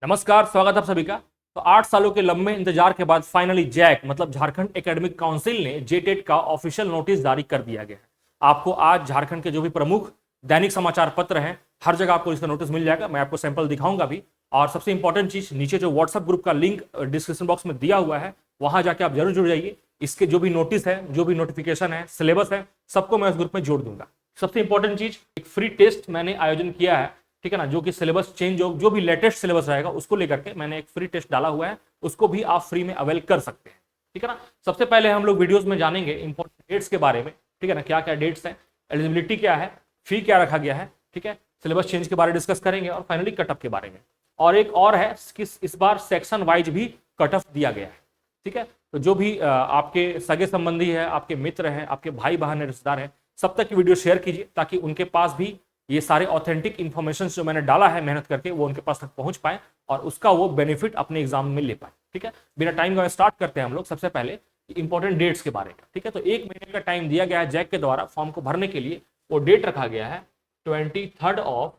नमस्कार, स्वागत है आप सभी का। तो 8 सालों के लंबे इंतजार के बाद फाइनली जैक मतलब झारखंड एकेडमिक काउंसिल ने जेटेट का ऑफिशियल नोटिस जारी कर दिया गया है। आपको आज झारखंड के जो भी प्रमुख दैनिक समाचार पत्र हैं, हर जगह आपको इसका नोटिस मिल जाएगा। मैं आपको सैंपल दिखाऊंगा भी। और सबसे इंपॉर्टेंट चीज, नीचे जो व्हाट्सएप ग्रुप का लिंक डिस्क्रिप्शन बॉक्स में दिया हुआ है, वहां जाके आप जरूर जुड़ जाइए। इसके जो भी नोटिस है, जो भी नोटिफिकेशन है, सिलेबस है, सबको मैं उस ग्रुप में जोड़ दूंगा। सबसे इंपॉर्टेंट चीज, एक फ्री टेस्ट मैंने आयोजन किया है, ठीक है ना, जो कि सिलेबस चेंज हो, जो भी लेटेस्ट सिलेबस रहेगा उसको लेकर के मैंने एक फ्री टेस्ट डाला हुआ है, उसको भी आप फ्री में अवेल कर सकते हैं, ठीक है ना। सबसे पहले हम लोग वीडियोस में जानेंगे इंपॉर्टेंट डेट्स के बारे में, ठीक है ना, क्या क्या डेट्स हैं, एलिजिबिलिटी क्या है, फी क्या रखा गया है, ठीक है, सिलेबस चेंज के बारे में डिस्कस करेंगे और फाइनली कटअप के बारे में। और एक और है कि इस बार सेक्शन वाइज भी कटअप दिया गया है, ठीक है। तो जो भी आपके सगे संबंधी है, आपके मित्र हैं, आपके भाई बहन है, रिश्तेदार हैं, सब तक की वीडियो शेयर कीजिए ताकि उनके पास भी ये सारे ऑथेंटिक इन्फॉर्मेशन जो मैंने डाला है मेहनत करके, वो उनके पास तक पहुंच पाए और उसका वो बेनिफिट अपने एग्जाम में ले पाए, ठीक है। बिना टाइम का स्टार्ट करते हैं हम लोग सबसे पहले इंपॉर्टेंट डेट्स के बारे में, ठीक है। तो 1 महीने का टाइम दिया गया है जैक के द्वारा फॉर्म को भरने के लिए। वो डेट रखा गया है 23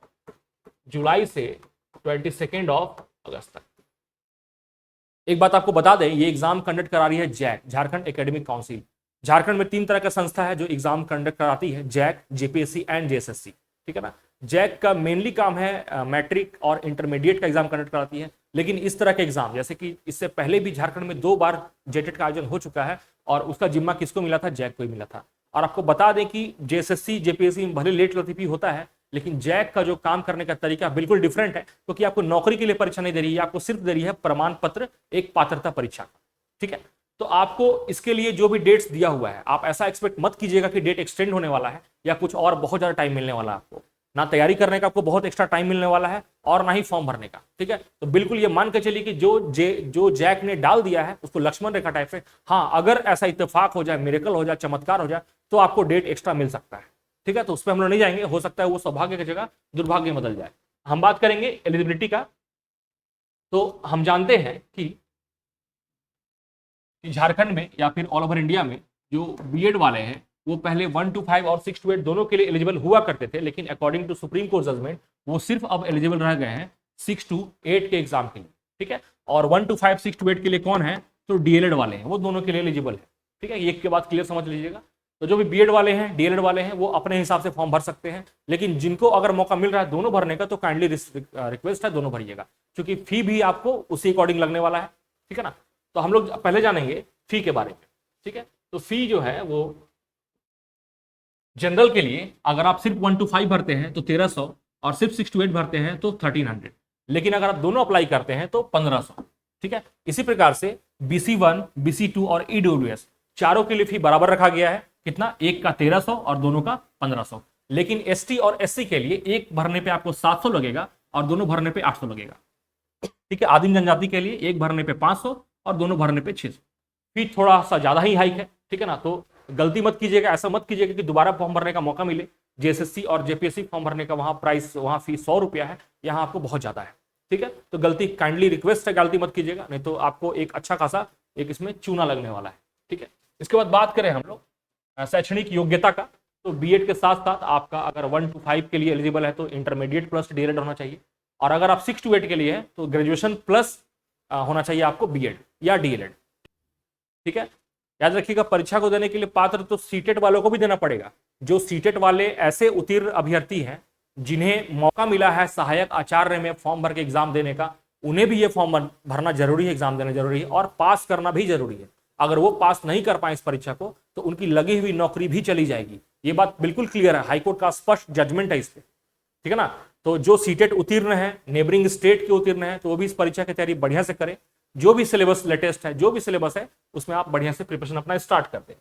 जुलाई से 22 अगस्त तक। एक बात आपको बता दें, ये एग्जाम कंडक्ट करा रही है JAC, Jharkhand academic council. Jharkhand में 3 तरह का संस्था है जो एग्जाम कंडक्ट कराती है, जैक, जेपीएससी एंड जेएसएससी, ठीक है ना। जैक का मेनली काम है मैट्रिक और इंटरमीडिएट का एग्जाम कंडक्ट कराती है, लेकिन इस तरह के एग्जाम, जैसे कि इससे पहले भी झारखंड में 2 बार जेटेट का आयोजन हो चुका है और उसका जिम्मा किसको मिला था? जैक को ही मिला था। और आपको बता दें कि जेएसएससी जेपीएससी में भले लेट लतीफी होता है, लेकिन जैक का जो काम करने का तरीका बिल्कुल डिफरेंट है, क्योंकि आपको नौकरी के लिए परीक्षा नहीं दे रही है, आपको सिर्फ दे रही है प्रमाण पत्र, एक पात्रता परीक्षा का, ठीक है। तो आपको इसके लिए जो भी डेट्स दिया हुआ है, आप ऐसा एक्सपेक्ट मत कीजिएगा कि डेट एक्सटेंड होने वाला है या कुछ और बहुत ज्यादा टाइम मिलने वाला है आपको। ना तैयारी करने का आपको बहुत एक्स्ट्रा टाइम मिलने वाला है और ना ही फॉर्म भरने का, ठीक है। तो बिल्कुल ये मान के चलिए कि जो जैक ने डाल दिया है उसको लक्ष्मण रेखा टाइप से, हाँ, अगर ऐसा इत्तेफाक हो जाए, मिरेकल हो जाए, चमत्कार हो जाए, तो आपको डेट एक्स्ट्रा मिल सकता है, ठीक है। तो उस पर हम लोग नहीं जाएंगे, हो सकता है वो सौभाग्य की जगह दुर्भाग्य में बदल जाए। हम बात करेंगे एलिजिबिलिटी का। तो हम जानते हैं कि झारखंड में या फिर ऑल ओवर इंडिया में जो बीएड वाले हैं वो पहले 1 to 5 और 6 to 8 दोनों के लिए एलिजिबल हुआ करते थे, लेकिन according to supreme court judgment वो सिर्फ अब एलिजिबल रह गए हैं 6 to 8 के एग्जाम के लिए, ठीक है। और 1 to 5 6 to 8 के लिए कौन है? तो डीएलएड वाले हैं, वो दोनों के लिए एलिजिबल है, ठीक है। एक के बाद क्लियर समझ लीजिएगा। तो जो भी बीएड वाले हैं, डीएलएड वाले हैं, वो अपने हिसाब से फॉर्म भर सकते हैं, लेकिन जिनको अगर मौका मिल रहा है दोनों भरने का, तो काइंडली रिक्वेस्ट है दोनों भरिएगा, क्योंकि फी भी आपको उसी अकॉर्डिंग लगने वाला है, ठीक है ना। तो हम लोग पहले जानेंगे फी के बारे में, ठीक है। तो फी जो है वो जनरल के लिए अगर आप सिर्फ 1 to 5 भरते हैं तो 1300 और सिर्फ 6 to 8 भरते हैं तो 1300, लेकिन अगर आप दोनों अप्लाई करते हैं तो 1500, ठीक है। इसी प्रकार से BC1, BC2 और EWS चारों के लिए फी बराबर रखा गया है। कितना? एक का 1300 और दोनों का 1500। लेकिन ST और SC के लिए एक भरने पे आपको 700 लगेगा और दोनों भरने पे 800 लगेगा, ठीक है। आदिम जनजाति के लिए एक भरने पे 500 और दोनों भरने पे 600। फी थोड़ा सा ज्यादा ही हाइक है, ठीक है ना। तो गलती मत कीजिएगा, ऐसा मत कीजिएगा कि दोबारा फॉर्म भरने का मौका मिले। जेएसएससी और जेपीएससी फॉर्म भरने का वहां प्राइस, वहां फी 100 रुपया है, यहाँ आपको बहुत ज्यादा है, ठीक है। तो गलती, काइंडली रिक्वेस्ट है, गलती मत कीजिएगा, नहीं तो आपको एक अच्छा खासा एक इसमें चूना लगने वाला है, ठीक है। इसके बाद बात करें हम लोग शैक्षणिक योग्यता का, तो बीएड के साथ साथ आपका अगर 1 to 5 के लिए एलिजिबल है तो इंटरमीडिएट प्लस डीएलएड होना चाहिए, और अगर आप 6 to 8 के लिए है तो ग्रेजुएशन प्लस होना चाहिए आपको बीएड या डीएलएड, ठीक है। याद रखिएगा, परीक्षा को देने के लिए पात्र तो सीटेट वालों को भी देना पड़ेगा। जो सीटेट वाले ऐसे उत्तीर्ण अभ्यर्थी हैं जिन्हें मौका मिला है सहायक आचार्य में फॉर्म भर के एग्जाम देने का, उन्हें भी ये फॉर्म भरना जरूरी है, एग्जाम देना जरूरी है और पास करना भी जरूरी है। अगर वो पास नहीं कर पाए इस परीक्षा को तो उनकी लगी हुई नौकरी भी चली जाएगी। ये बात बिल्कुल क्लियर है, हाईकोर्ट का स्पष्ट जजमेंट है इस पे, ठीक है ना। तो जो सीटेट उत्तीर्ण है, नेबरिंग स्टेट के उत्तीर्ण है, तो वो भी इस परीक्षा की तैयारी बढ़िया से करें। जो भी सिलेबस लेटेस्ट है, जो भी सिलेबस है, उसमें आप बढ़िया से प्रिपरेशन अपना स्टार्ट कर दें,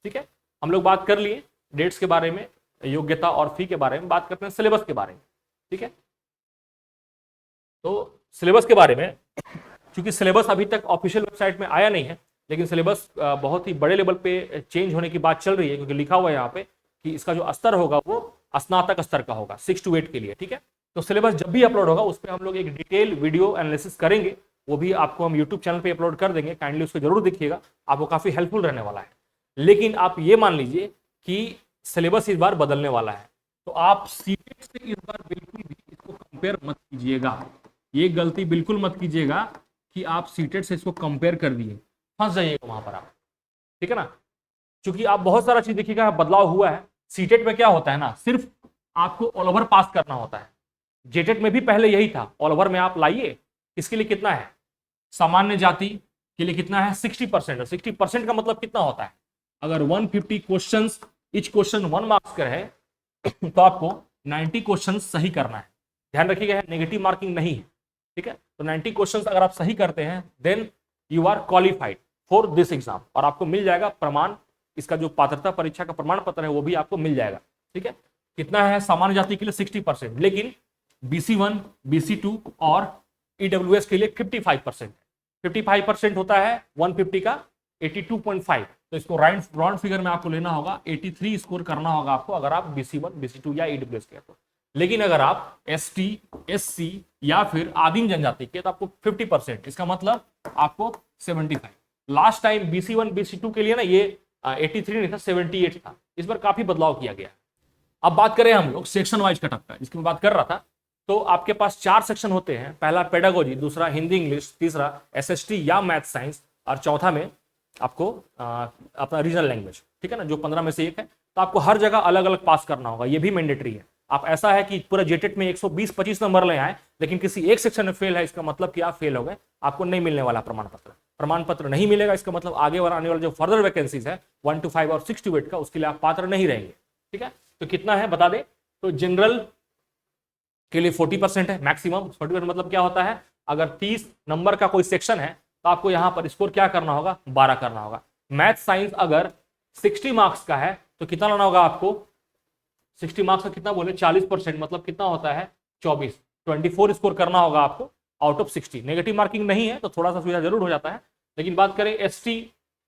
ठीक है। हम लोग बात कर लिए डेट्स के बारे में, योग्यता और फी के बारे में। बात करते हैं सिलेबस के बारे में, ठीक है। तो सिलेबस के बारे में, क्योंकि सिलेबस अभी तक ऑफिशियल वेबसाइट में आया नहीं है, लेकिन सिलेबस बहुत ही बड़े लेवल पे चेंज होने की बात चल रही है, क्योंकि लिखा हुआ है यहाँ पे कि इसका जो स्तर होगा वो स्नातक स्तर का होगा 6 to 8 के लिए, ठीक है। तो सिलेबस जब भी अपलोड होगा उस पर हम लोग एक डिटेल वीडियो एनालिसिस करेंगे, वो भी आपको हम यूट्यूब चैनल पे अपलोड कर देंगे, काइंडली उसको जरूर देखिएगा, आपको काफी हेल्पफुल रहने वाला है। लेकिन आप ये मान लीजिए कि सिलेबस इस बार बदलने वाला है, तो आप सीटेट से इस बार बिल्कुल भी इसको कंपेयर मत कीजिएगा। ये गलती बिल्कुल मत कीजिएगा कि आप सीटेट से इसको कंपेयर कर दिए, फंस जाइएगा वहां पर आप, ठीक है ना। क्योंकि आप बहुत सारा चीज देखिएगा बदलाव हुआ है। सीटेट में क्या होता है ना, सिर्फ आपको ऑल ओवर पास करना होता है। जेटेट में भी पहले यही था, ऑल ओवर में आप लाइए। इसके लिए कितना है, सामान्य जाति के लिए कितना है 60%। 60% का मतलब कितना होता है, अगर 150 क्वेश्चन, इच क्वेश्चन 1 मार्क्स का है तो आपको 90 क्वेश्चन सही करना है। ध्यान रखिएगा, नेगेटिव मार्किंग नहीं है, ठीक है। तो 90 क्वेश्चन अगर आप सही करते हैं then you are qualified for this exam, और आपको मिल जाएगा प्रमाण, इसका जो पात्रता परीक्षा का प्रमाण पत्र है वो भी आपको मिल जाएगा, ठीक है। कितना है सामान्य जाति के लिए 60%, लेकिन BC1, BC2 और EWS के लिए 55%। 55% होता है 150 का 82.5, तो इसको राउंड फिगर में आपको लेना होगा, 83 स्कोर करना होगा आपको अगर आप BC1, BC2 या EWS के तो। लेकिन अगर आप ST, SC या फिर आदिम जनजाति के तो आपको 50%, इसका मतलब आपको 75। लास्ट टाइम BC1, BC2 के लिए ना ये 83 नहीं था, 78 था। इस बार काफी बदलाव किया गया। अब बात करें हम लोग सेक्शन वाइज कटअप का, जिसकी मैं बात कर रहा था, तो आपके पास 4 सेक्शन होते हैं। पहला पेडागोजी, दूसरा हिंदी इंग्लिश, तीसरा SST या मैथ साइंस, और चौथा में आपको अपना रीजनल लैंग्वेज, ठीक है ना, जो 15 में से एक है। तो आपको हर जगह अलग अलग पास करना होगा, ये भी मैंडेटरी है। आप ऐसा है कि पूरा जेटेट में 120-25 नंबर ले आए लेकिन किसी एक सेक्शन में फेल है, इसका मतलब कि आप फेल हो गए, आपको नहीं मिलने वाला प्रमाण पत्र नहीं मिलेगा। इसका मतलब आगे आने वाले जो फर्दर वैकेंसीज है 1 to 5 और 6 to 8 का, उसके लिए आप पात्र नहीं रहेंगे, ठीक है। तो कितना है बता दे, तो जनरल के लिए 40% है मैक्सिमम। 40% मतलब क्या होता है, अगर 30 नंबर का कोई सेक्शन है तो आपको यहां पर स्कोर क्या करना होगा, 12 करना होगा। मैथ साइंस अगर 60 मार्क्स का है तो कितना लाना होगा आपको, 60 मार्क्स का कितना बोले 40%, मतलब कितना होता है 24 स्कोर करना होगा आपको आउट ऑफ 60। नेगेटिव मार्किंग नहीं है तो थोड़ा सा सुविधा जरूर हो जाता है। लेकिन बात करें ST,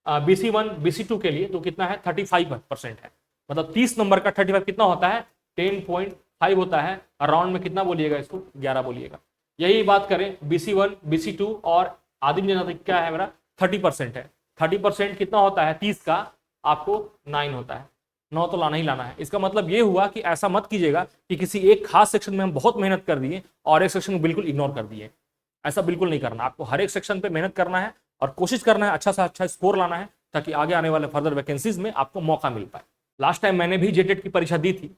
BC1, BC2 के लिए तो कितना है 35% है, मतलब 30 नंबर का 35 कितना होता है 10.5 होता है। राउंड में कितना बोलिएगा, इसको 11 बोलिएगा। यही बात करें BC1, BC2 और आदिम जनजाति क्या है मेरा 30% है। 30% कितना होता है 30 का, आपको 9 होता है, 9 तो लाना ही लाना है। इसका मतलब ये हुआ कि ऐसा मत कीजिएगा कि किसी एक खास सेक्शन में हम बहुत मेहनत कर दिए और एक सेक्शन को बिल्कुल इग्नोर कर दिए। ऐसा बिल्कुल नहीं करना, आपको हर एक सेक्शन पे मेहनत करना है और कोशिश करना है अच्छा से अच्छा स्कोर लाना है, ताकि आगे आने वाले फर्दर वैकेंसीज में आपको मौका मिल पाए। लास्ट टाइम मैंने भी जेटेट की परीक्षा दी थी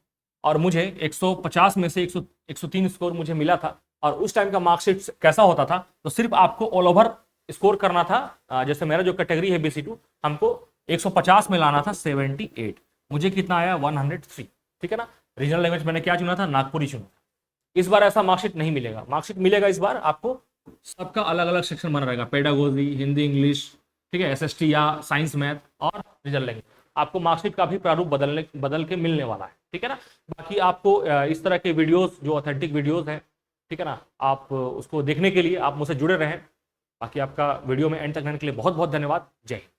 और मुझे 150 में से 103 स्कोर मुझे मिला था। और उस टाइम का मार्कशीट कैसा होता था, तो सिर्फ आपको ऑल ओवर स्कोर करना था। जैसे मेरा जो कैटेगरी है BC2, हमको 150 में लाना था 78, मुझे कितना आया 103, ठीक है ना। रीजनल लैंग्वेज मैंने क्या चुना था, नागपुरी चुना था। इस बार ऐसा मार्कशीट नहीं मिलेगा, मार्कशीट मिलेगा इस बार आपको सबका अलग अलग सेक्शन बना रहेगा, पेडागोजी, हिंदी इंग्लिश, ठीक है, SST या साइंस मैथ और रीजनल लैंग्वेज। आपको मार्कशीट का भी प्रारूप बदल के मिलने वाला है, ठीक है ना। बाकी आपको इस तरह के वीडियोस जो ऑथेंटिक वीडियोस हैं, ठीक है ना, आप उसको देखने के लिए आप मुझसे जुड़े रहें। बाकी आपका वीडियो में एंड तक रहने के लिए बहुत बहुत धन्यवाद। जय हिंद।